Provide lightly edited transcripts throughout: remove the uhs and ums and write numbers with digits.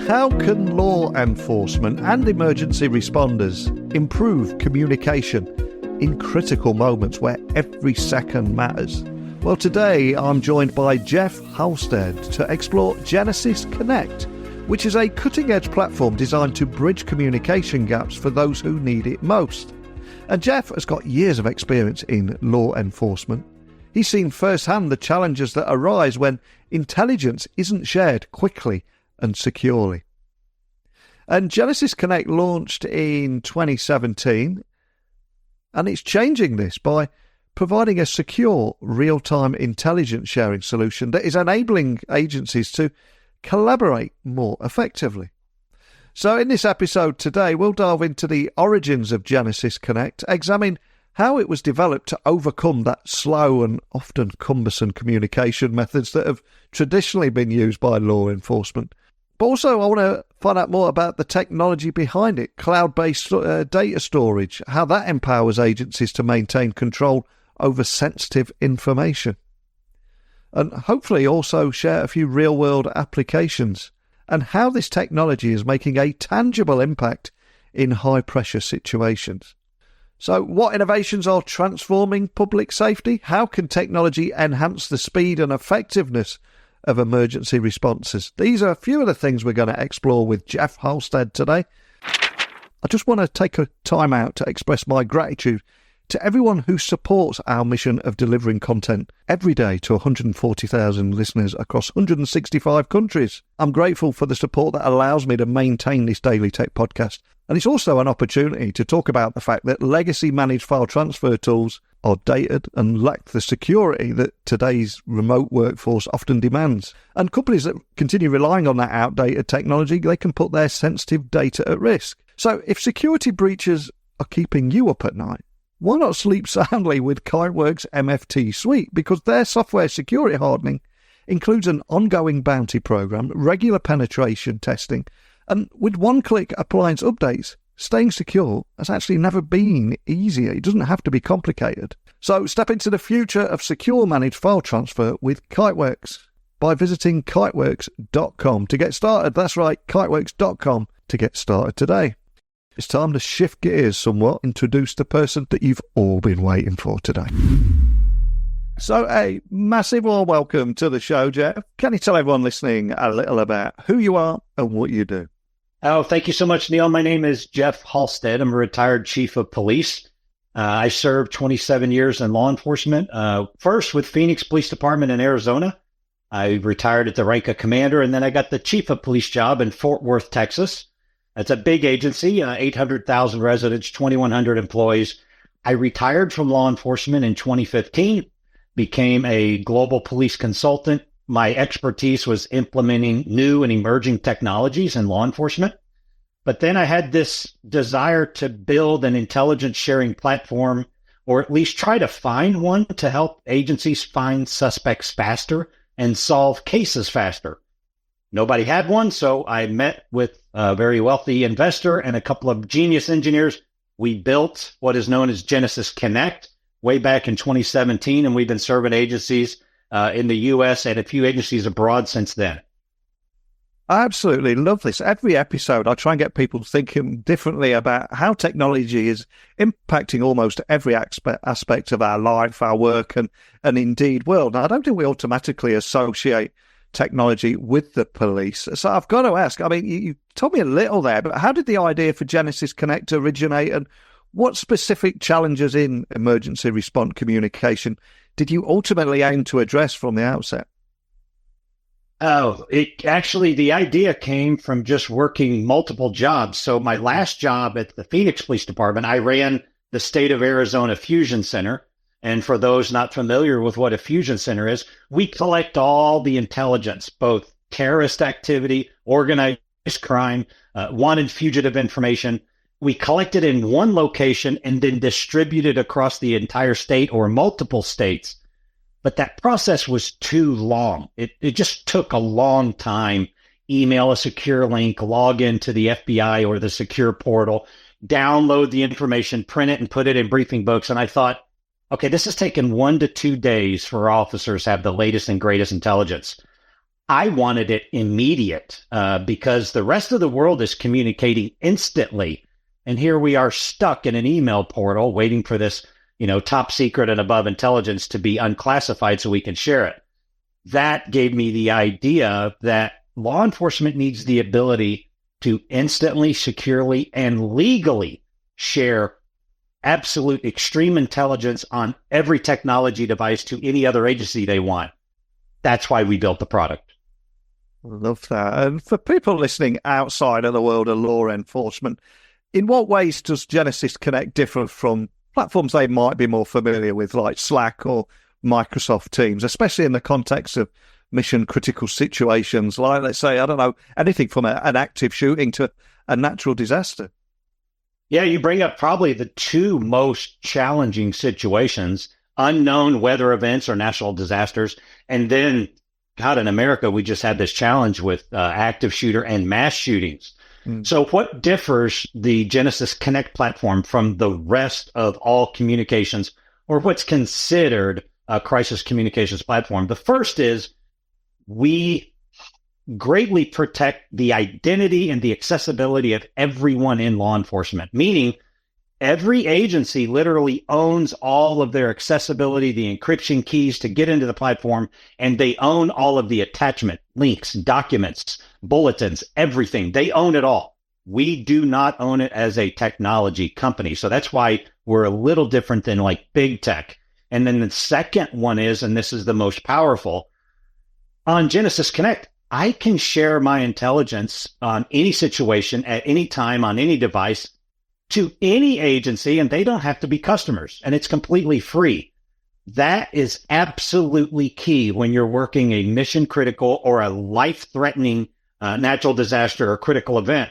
How can law enforcement and emergency responders improve communication in critical moments where every second matters? Well, today I'm joined by Jeff Halstead to explore Genasys Connect, which is a cutting-edge platform designed to bridge communication gaps for those who need it most. And Jeff has got years of experience in law enforcement. He's seen firsthand the challenges that arise when intelligence isn't shared quickly and securely. And Genasys Connect launched in 2017, and it's changing this by providing a secure real-time intelligence sharing solution that is enabling agencies to collaborate more effectively. So in this episode today, we'll delve into the origins of Genasys Connect, examine how it was developed to overcome that slow and often cumbersome communication methods that have traditionally been used by law enforcement. But also I want to find out more about the technology behind it, cloud-based data storage, how that empowers agencies to maintain control over sensitive information. And hopefully also share a few real-world applications and how this technology is making a tangible impact in high-pressure situations. So what innovations are transforming public safety? How can technology enhance the speed and effectiveness of emergency responses? These are a few of the things we're going to explore with Jeff Holstead today. I just want to take a time out to express my gratitude to everyone who supports our mission of delivering content every day to 140,000 listeners across 165 countries. I'm grateful for the support that allows me to maintain this daily tech podcast. And it's also an opportunity to talk about the fact that legacy managed file transfer tools are dated and lack the security that today's remote workforce often demands. And companies that continue relying on that outdated technology, they can put their sensitive data at risk. So if security breaches are keeping you up at night, why not sleep soundly with Kiteworks MFT Suite? Because their software security hardening includes an ongoing bounty program, regular penetration testing, and with one-click appliance updates, staying secure has actually never been easier. It doesn't have to be complicated. So step into the future of secure managed file transfer with Kiteworks by visiting kiteworks.com to get started. That's right, kiteworks.com to get started today. It's time to shift gears somewhat, introduce the person that you've all been waiting for today. So a massive warm welcome to the show, Jeff. Can you tell everyone listening a little about who you are and what you do? Oh, thank you so much, Neil. My name is Jeff Halstead. I'm a retired chief of police. I served 27 years in law enforcement, first with Phoenix Police Department in Arizona. I retired at the rank of commander, and then I got the chief of police job in Fort Worth, Texas. It's a big agency, 800,000 residents, 2,100 employees. I retired from law enforcement in 2015, became a global police consultant. My expertise was implementing new and emerging technologies in law enforcement. But then I had this desire to build an intelligence sharing platform, or at least try to find one to help agencies find suspects faster and solve cases faster. Nobody had one, so I met with a very wealthy investor and a couple of genius engineers. We built what is known as Genasys Connect way back in 2017, and we've been serving agencies in the U.S. and a few agencies abroad since then. I absolutely love this. Every episode, I try and get people thinking differently about how technology is impacting almost every aspect of our life, our work, and indeed world. Now, I don't think we automatically associate technology with the police. So I've got to ask, I mean, you told me a little there, but how did the idea for Genasys Connect originate, and what specific challenges in emergency response communication did you ultimately aim to address from the outset? Oh, the idea came from just working multiple jobs. So my last job at the Phoenix Police Department, I ran the state of Arizona Fusion Center. And for those not familiar with what a fusion center is, we collect all the intelligence, both terrorist activity, organized crime, wanted fugitive information. We collect it in one location and then distribute it across the entire state or multiple states. But that process was too long. It just took a long time. Email a secure link, log into the FBI or the secure portal, download the information, print it, and put it in briefing books. And I thought, okay, this has taken 1 to 2 days for officers to have the latest and greatest intelligence. I wanted it immediate because the rest of the world is communicating instantly. And here we are stuck in an email portal waiting for this, top secret and above intelligence to be unclassified so we can share it. That gave me the idea that law enforcement needs the ability to instantly, securely, and legally share absolute extreme intelligence on every technology device to any other agency they want. That's why we built the product. Love that. And for people listening outside of the world of law enforcement, in what ways does Genasys Connect differ from platforms they might be more familiar with, like Slack or Microsoft Teams, especially in the context of mission critical situations, like, let's say, I don't know, anything from an active shooting to a natural disaster? Yeah, you bring up probably the two most challenging situations: unknown weather events or national disasters. And then, God, in America, we just had this challenge with active shooter and mass shootings. So what differs the Genasys Connect platform from the rest of all communications, or what's considered a crisis communications platform? The first is we greatly protect the identity and the accessibility of everyone in law enforcement, meaning every agency literally owns all of their accessibility, the encryption keys to get into the platform, and they own all of the attachment, links, documents, bulletins, everything. They own it all. We do not own it as a technology company. So that's why we're a little different than like big tech. And then the second one is, and this is the most powerful, on Genasys Connect, I can share my intelligence on any situation at any time on any device to any agency, and they don't have to be customers, and it's completely free. That is absolutely key when you're working a mission critical or a life-threatening natural disaster or critical event.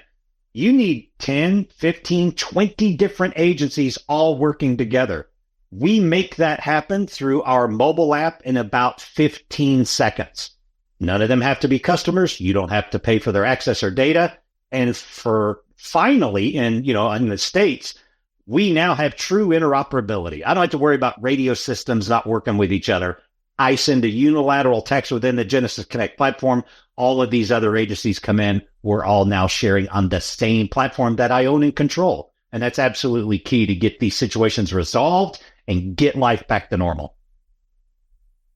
You need 10, 15, 20 different agencies all working together. We make that happen through our mobile app in about 15 seconds. None of them have to be customers. You don't have to pay for their access or data. And for finally, in the States, we now have true interoperability. I don't have to worry about radio systems not working with each other. I send a unilateral text within the Genasys Connect platform. All of these other agencies come in. We're all now sharing on the same platform that I own and control. And that's absolutely key to get these situations resolved and get life back to normal.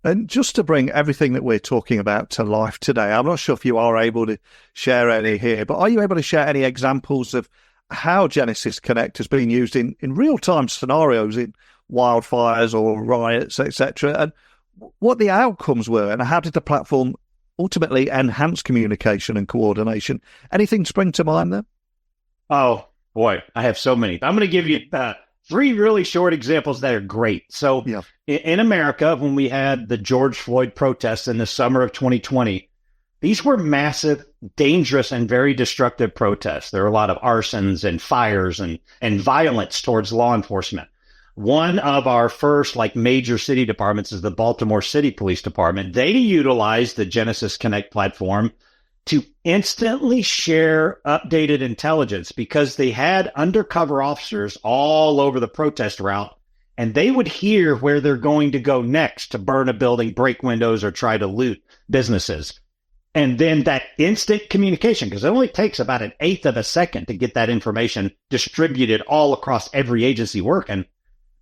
And just to bring everything that we're talking about to life today, I'm not sure if you are able to share any here, but are you able to share any examples of how Genasys Connect has been used in real-time scenarios in wildfires or riots, etc., and what the outcomes were, and how did the platform ultimately enhance communication and coordination? Anything spring to mind there? Oh, boy, I have so many. I'm going to give you three really short examples that are great. So in America, when we had the George Floyd protests in the summer of 2020, these were massive, dangerous, and very destructive protests. There were a lot of arsons and fires and violence towards law enforcement. One of our first major city departments is the Baltimore City Police Department. They utilized the Genasys Connect platform to instantly share updated intelligence because they had undercover officers all over the protest route, and they would hear where they're going to go next to burn a building, break windows, or try to loot businesses. And then that instant communication, because it only takes about an eighth of a second to get that information distributed all across every agency working,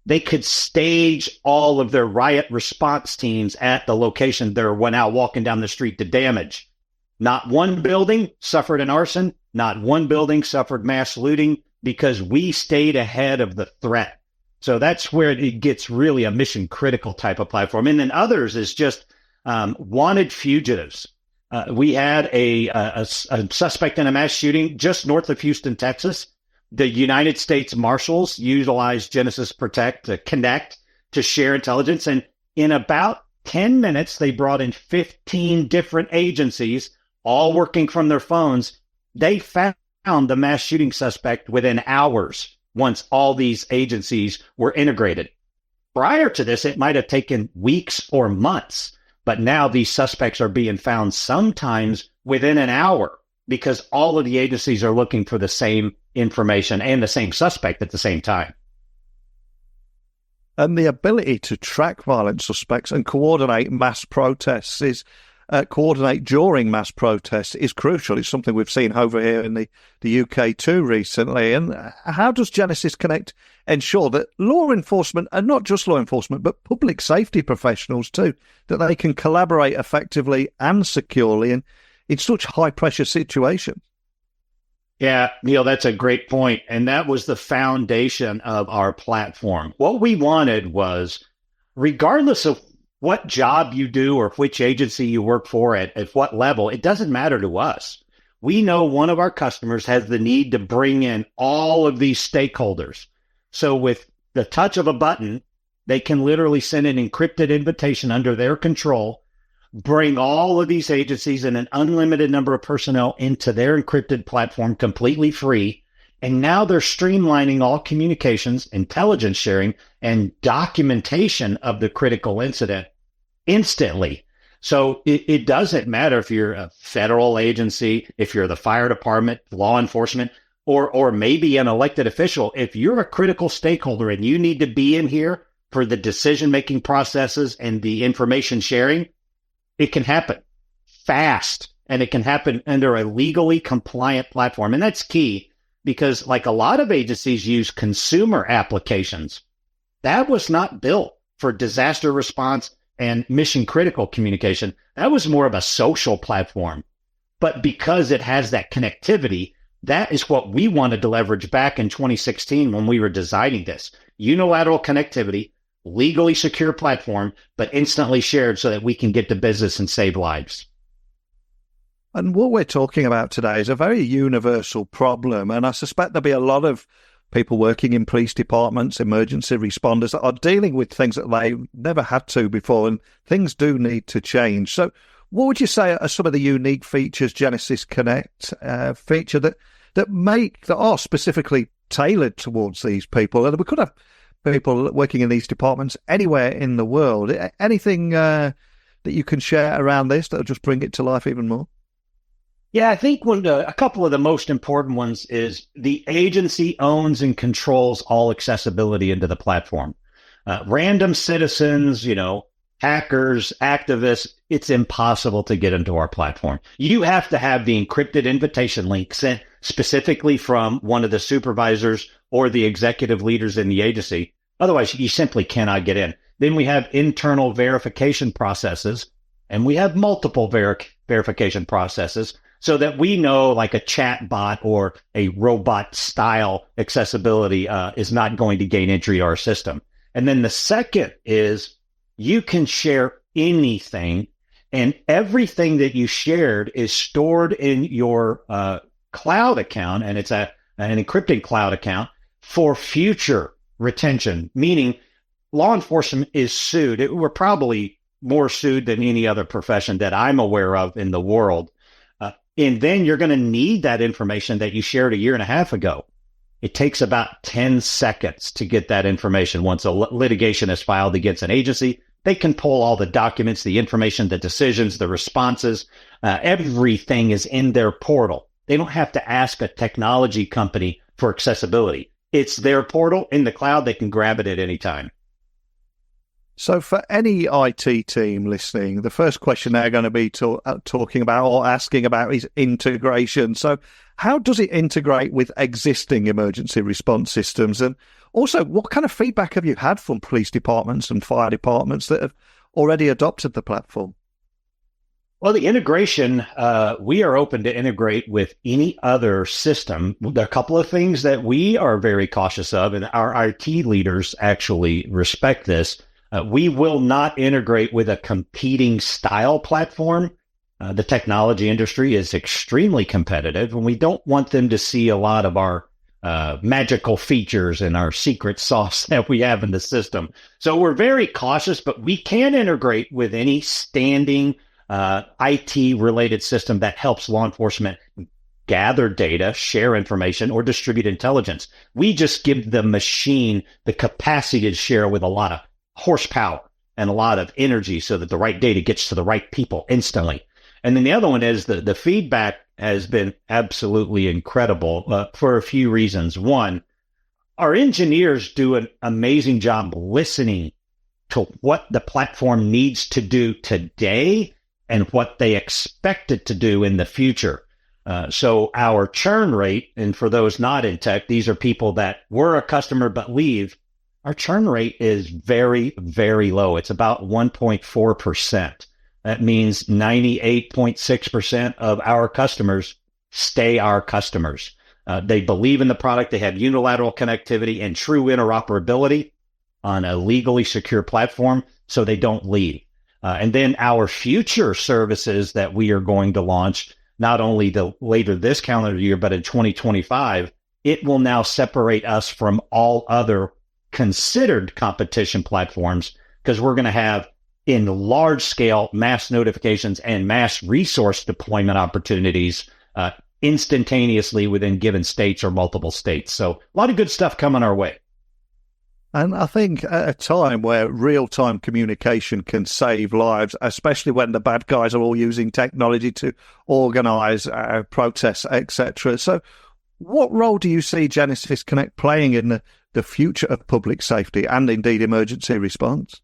they could stage all of their riot response teams at the location they're now walking down the street to damage. Not one building suffered an arson. Not one building suffered mass looting because we stayed ahead of the threat. So that's where it gets really a mission critical type of platform. And then others is just wanted fugitives. We had a suspect in a mass shooting just north of Houston, Texas. The United States Marshals utilized Genasys Connect to share intelligence. And in about 10 minutes, they brought in 15 different agencies all working from their phones. They found the mass shooting suspect within hours once all these agencies were integrated. Prior to this, it might have taken weeks or months, but now these suspects are being found sometimes within an hour because all of the agencies are looking for the same information and the same suspect at the same time. And the ability to track violent suspects and coordinate mass protests is coordinate during mass protests is crucial. It's something we've seen over here in the UK too recently. And how does Genasys Connect ensure that law enforcement, and not just law enforcement, but public safety professionals too, that they can collaborate effectively and securely in such high-pressure situations? Yeah, Neil, that's a great point. And that was the foundation of our platform. What we wanted was, regardless of what job you do or which agency you work for at what level, it doesn't matter to us. We know one of our customers has the need to bring in all of these stakeholders. So with the touch of a button, they can literally send an encrypted invitation under their control, bring all of these agencies and an unlimited number of personnel into their encrypted platform completely free. And now they're streamlining all communications, intelligence sharing, and documentation of the critical incident instantly. So it doesn't matter if you're a federal agency, if you're the fire department, law enforcement, or maybe an elected official. If you're a critical stakeholder and you need to be in here for the decision-making processes and the information sharing, it can happen fast, and it can happen under a legally compliant platform. And that's key because, like a lot of agencies use consumer applications, that was not built for disaster response and mission critical communication. That was more of a social platform. But because it has that connectivity, that is what we wanted to leverage back in 2016 when we were designing this. Unilateral connectivity, legally secure platform, but instantly shared so that we can get to business and save lives. And what we're talking about today is a very universal problem. And I suspect there'll be a lot of people working in police departments, emergency responders that are dealing with things that they never had to before. And things do need to change. So what would you say are some of the unique features Genasys Connect feature that are specifically tailored towards these people? And we could have people working in these departments anywhere in the world. Anything that you can share around this that'll just bring it to life even more? Yeah, I think a couple of the most important ones is the agency owns and controls all accessibility into the platform. Random citizens, hackers, activists, it's impossible to get into our platform. You have to have the encrypted invitation link sent specifically from one of the supervisors or the executive leaders in the agency. Otherwise, you simply cannot get in. Then we have internal verification processes, and we have multiple verification processes so that we know, like a chat bot or a robot style accessibility is not going to gain entry to our system. And then the second is you can share anything, and everything that you shared is stored in your cloud account, and it's an encrypted cloud account for future retention, meaning law enforcement is sued. We're probably more sued than any other profession that I'm aware of in the world. And then you're going to need that information that you shared a year and a half ago. It takes about 10 seconds to get that information. Once a litigation is filed against an agency, they can pull all the documents, the information, the decisions, the responses. Everything is in their portal. They don't have to ask a technology company for accessibility. It's their portal in the cloud. They can grab it at any time. So for any IT team listening, the first question they're going to be talking about or asking about is integration. So how does it integrate with existing emergency response systems? And also, what kind of feedback have you had from police departments and fire departments that have already adopted the platform? Well, the integration, we are open to integrate with any other system. There are a couple of things that we are very cautious of, and our IT leaders actually respect this. We will not integrate with a competing style platform. The technology industry is extremely competitive, and we don't want them to see a lot of our magical features and our secret sauce that we have in the system. So we're very cautious, but we can integrate with any standing IT-related system that helps law enforcement gather data, share information, or distribute intelligence. We just give the machine the capacity to share with a lot of horsepower and a lot of energy so that the right data gets to the right people instantly. And then the other one is the feedback has been absolutely incredible for a few reasons. One, our engineers do an amazing job listening to what the platform needs to do today and what they expect it to do in the future. So our churn rate, and for those not in tech, these are people that were a customer but leave. Our churn rate is very, very low. It's about 1.4%. That means 98.6% of our customers stay our customers. They believe in the product. They have unilateral connectivity and true interoperability on a legally secure platform, so they don't leave. And then our future services that we are going to launch, not only later this calendar year, but in 2025, it will now separate us from all other considered competition platforms, because we're going to have in large scale mass notifications and mass resource deployment opportunities instantaneously within given states or multiple states. So a lot of good stuff coming our way. And I think at a time where real-time communication can save lives, especially when the bad guys are all using technology to organise protests, etc. So what role do you see Genasys Connect playing in the future of public safety and indeed emergency response?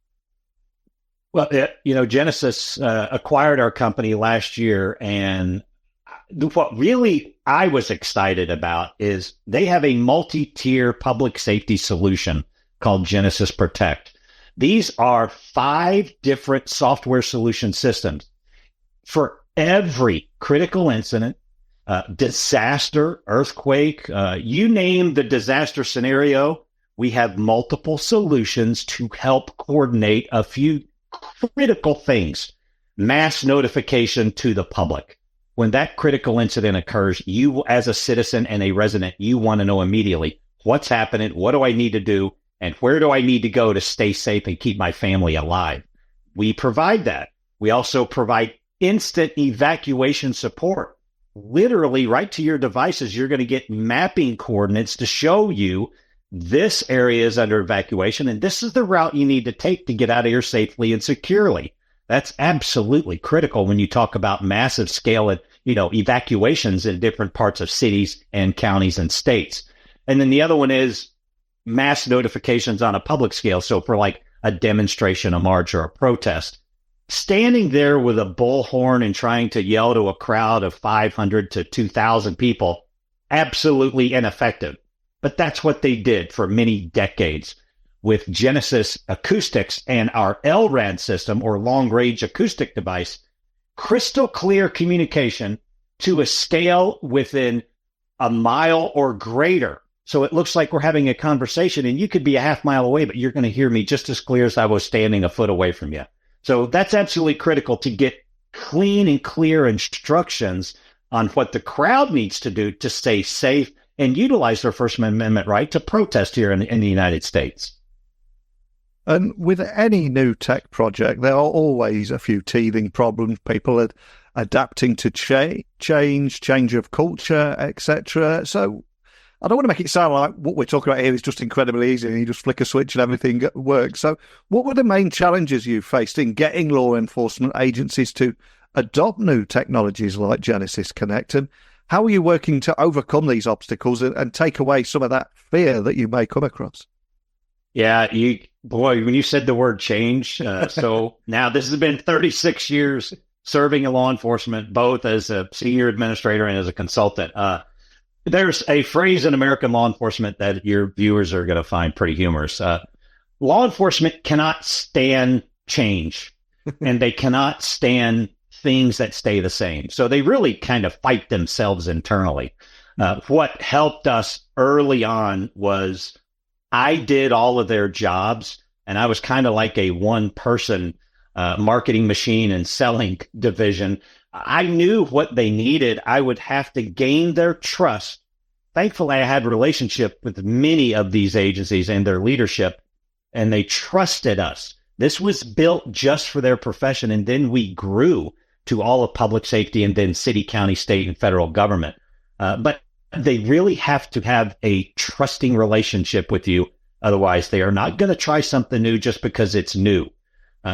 Well, Genasys acquired our company last year, and what really I was excited about is they have a multi-tier public safety solution called Genasys Protect. These are 5 different software solution systems for every critical incident, disaster, earthquake, you name the disaster scenario. We have multiple solutions to help coordinate a few critical things. Mass notification to the public. When that critical incident occurs, you as a citizen and a resident, you want to know immediately what's happening, what do I need to do, and where do I need to go to stay safe and keep my family alive? We provide that. We also provide instant evacuation support. Literally right to your devices, you're going to get mapping coordinates to show you this area is under evacuation, and this is the route you need to take to get out of here safely and securely. That's absolutely critical when you talk about massive scale, evacuations in different parts of cities and counties and states. And then the other one is mass notifications on a public scale. So for like a demonstration, a march, or a protest, standing there with a bullhorn and trying to yell to a crowd of 500 to 2,000 people, absolutely ineffective. But that's what they did for many decades. With Genasys Acoustics and our LRAD system, or long-range acoustic device, crystal clear communication to a scale within a mile or greater. So it looks like we're having a conversation, and you could be a half mile away, but you're going to hear me just as clear as I was standing a foot away from you. So that's absolutely critical to get clean and clear instructions on what the crowd needs to do to stay safe and utilize their First Amendment right to protest here in the United States. And with any new tech project, there are always a few teething problems. People are adapting to change of culture, etc. So I don't want to make it sound like what we're talking about here is just incredibly easy and you just flick a switch and everything works. So what were the main challenges you faced in getting law enforcement agencies to adopt new technologies like Genasys Connect? And how are you working to overcome these obstacles and take away some of that fear that you may come across? Yeah, when you said the word change, so now this has been 36 years serving in law enforcement, both as a senior administrator and as a consultant. There's a phrase in American law enforcement that your viewers are going to find pretty humorous. Law enforcement cannot stand change, and they cannot stand things that stay the same. So they really kind of fight themselves internally. What helped us early on was I did all of their jobs, and I was kind of like a one-person marketing machine and selling division. I knew what they needed. I would have to gain their trust. Thankfully, I had a relationship with many of these agencies and their leadership, and they trusted us. This was built just for their profession, and then we grew to all of public safety and then city, county, state, and federal government. But they really have to have a trusting relationship with you. Otherwise, they are not going to try something new just because it's new.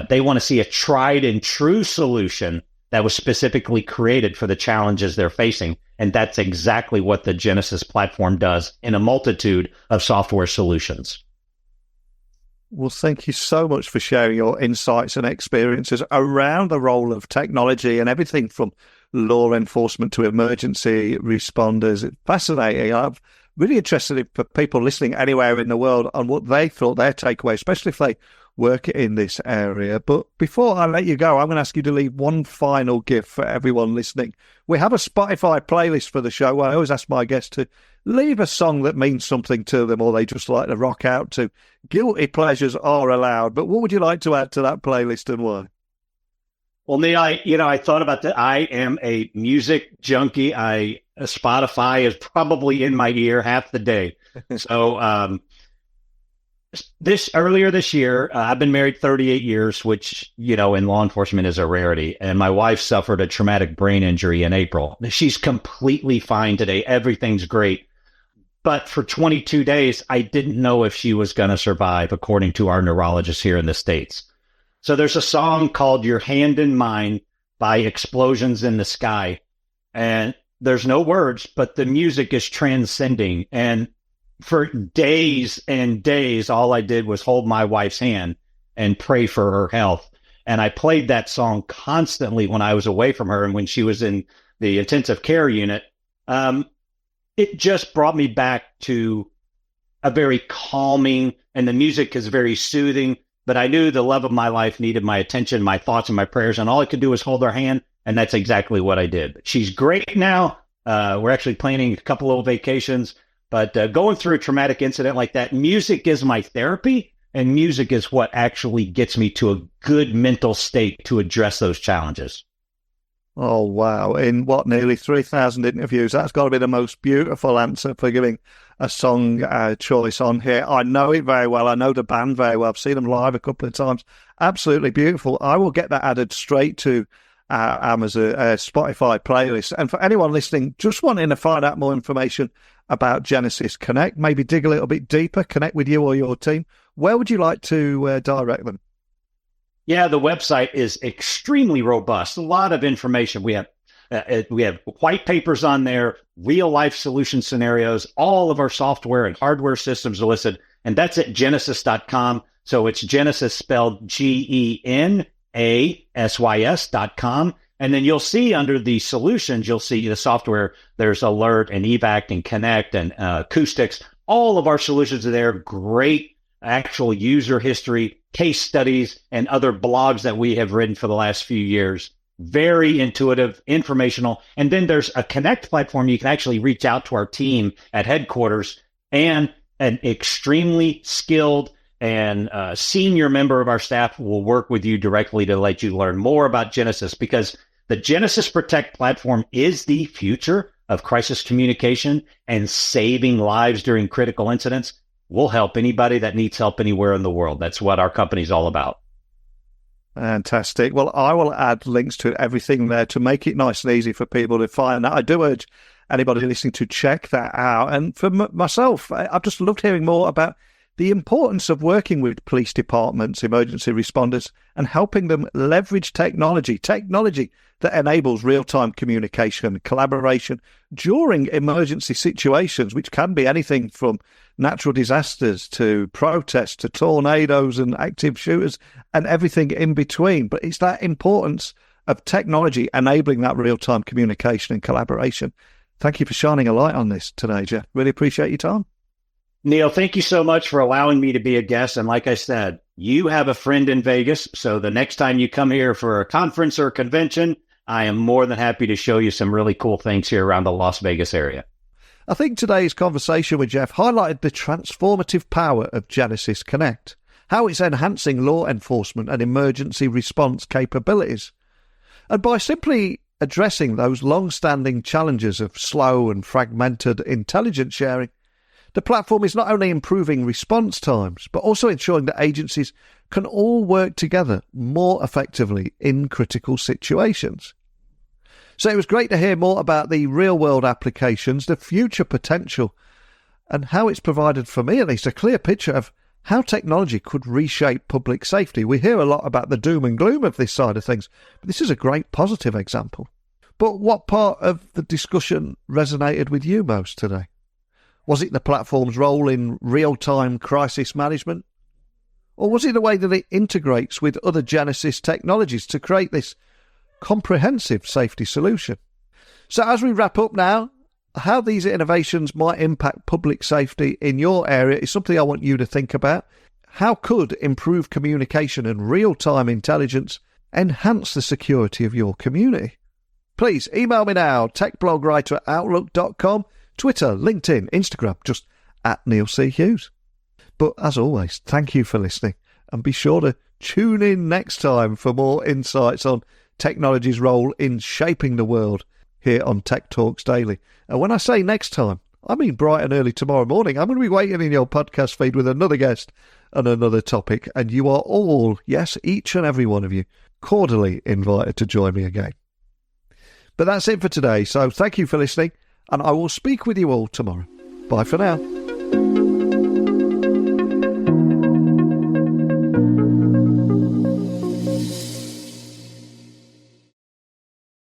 They want to see a tried and true solution that was specifically created for the challenges they're facing. And that's exactly what the Genasys platform does in a multitude of software solutions. Well, thank you so much for sharing your insights and experiences around the role of technology and everything from law enforcement to emergency responders. It's fascinating. I'm really interested for people listening anywhere in the world on what they thought their takeaway, especially if they work in this area. But before I let you go, I'm going to ask you to leave one final gift for everyone listening. We have a Spotify playlist for the show where I always ask my guests to leave a song that means something to them or they just like to rock out to. Guilty pleasures are allowed, but what would you like to add to that playlist and why? Well, Neil, I thought about that. I am a music junkie. Spotify is probably in my ear half the day. So earlier this year, I've been married 38 years, which, in law enforcement is a rarity. And my wife suffered a traumatic brain injury in April. She's completely fine today. Everything's great. But for 22 days, I didn't know if she was going to survive, according to our neurologist here in the States. So there's a song called Your Hand in Mine by Explosions in the Sky. And there's no words, but the music is transcending. And for days and days, all I did was hold my wife's hand and pray for her health. And I played that song constantly when I was away from her and when she was in the intensive care unit. It just brought me back to a very calming, and the music is very soothing, but I knew the love of my life needed my attention, my thoughts, and my prayers, and all I could do was hold her hand, and that's exactly what I did. She's great now. We're actually planning a couple little vacations, but going through a traumatic incident like that, music is my therapy, and music is what actually gets me to a good mental state to address those challenges. Oh, wow. In nearly 3,000 interviews, that's got to be the most beautiful answer for giving a song choice on here. I know it very well. I know the band very well. I've seen them live a couple of times. Absolutely beautiful. I will get that added straight to Amazon Spotify playlist. And for anyone listening, just wanting to find out more information about Genasys Connect, maybe dig a little bit deeper, connect with you or your team, where would you like to direct them? Yeah, the website is extremely robust. A lot of information. We have white papers on there, real life solution scenarios. All of our software and hardware systems are listed, and that's at Genasys.com. So it's Genasys spelled GENASYS.com. And then you'll see under the solutions, you'll see the software. There's Alert and Evac and Connect and Acoustics. All of our solutions are there. Great actual user history, case studies, and other blogs that we have written for the last few years. Very intuitive, informational. And then there's a Connect platform. You can actually reach out to our team at headquarters, and an extremely skilled and senior member of our staff will work with you directly to let you learn more about Genasys, because the Genasys Protect platform is the future of crisis communication and saving lives during critical incidents. We'll help anybody that needs help anywhere in the world. That's what our company's all about. Fantastic. Well, I will add links to everything there to make it nice and easy for people to find that. I do urge anybody listening to check that out. And for myself, I've just loved hearing more about the importance of working with police departments, emergency responders, and helping them leverage technology that enables real-time communication and collaboration during emergency situations, which can be anything from natural disasters to protests to tornadoes and active shooters and everything in between. But it's that importance of technology enabling that real-time communication and collaboration. Thank you for shining a light on this today, Jeff. Really appreciate your time. Neil, thank you so much for allowing me to be a guest. And like I said, you have a friend in Vegas. So the next time you come here for a conference or a convention, I am more than happy to show you some really cool things here around the Las Vegas area. I think today's conversation with Jeff highlighted the transformative power of Genasys Connect, how it's enhancing law enforcement and emergency response capabilities. And by simply addressing those long-standing challenges of slow and fragmented intelligence sharing, the platform is not only improving response times, but also ensuring that agencies can all work together more effectively in critical situations. So it was great to hear more about the real-world applications, the future potential, and how it's provided, for me at least, a clear picture of how technology could reshape public safety. We hear a lot about the doom and gloom of this side of things, but this is a great positive example. But what part of the discussion resonated with you most today? Was it the platform's role in real-time crisis management? Or was it the way that it integrates with other Genasys technologies to create this comprehensive safety solution? So as we wrap up now, how these innovations might impact public safety in your area is something I want you to think about. How could improved communication and real-time intelligence enhance the security of your community? Please email me now, techblogwriter@outlook.com, Twitter, LinkedIn, Instagram, just @NeilC.Hughes. But as always, thank you for listening, and be sure to tune in next time for more insights on technology's role in shaping the world here on Tech Talks Daily. And when I say next time, I mean bright and early tomorrow morning. I'm going to be waiting in your podcast feed with another guest and another topic, and you are all, yes, each and every one of you, cordially invited to join me again. But that's it for today, so thank you for listening, and I will speak with you all tomorrow. Bye for now.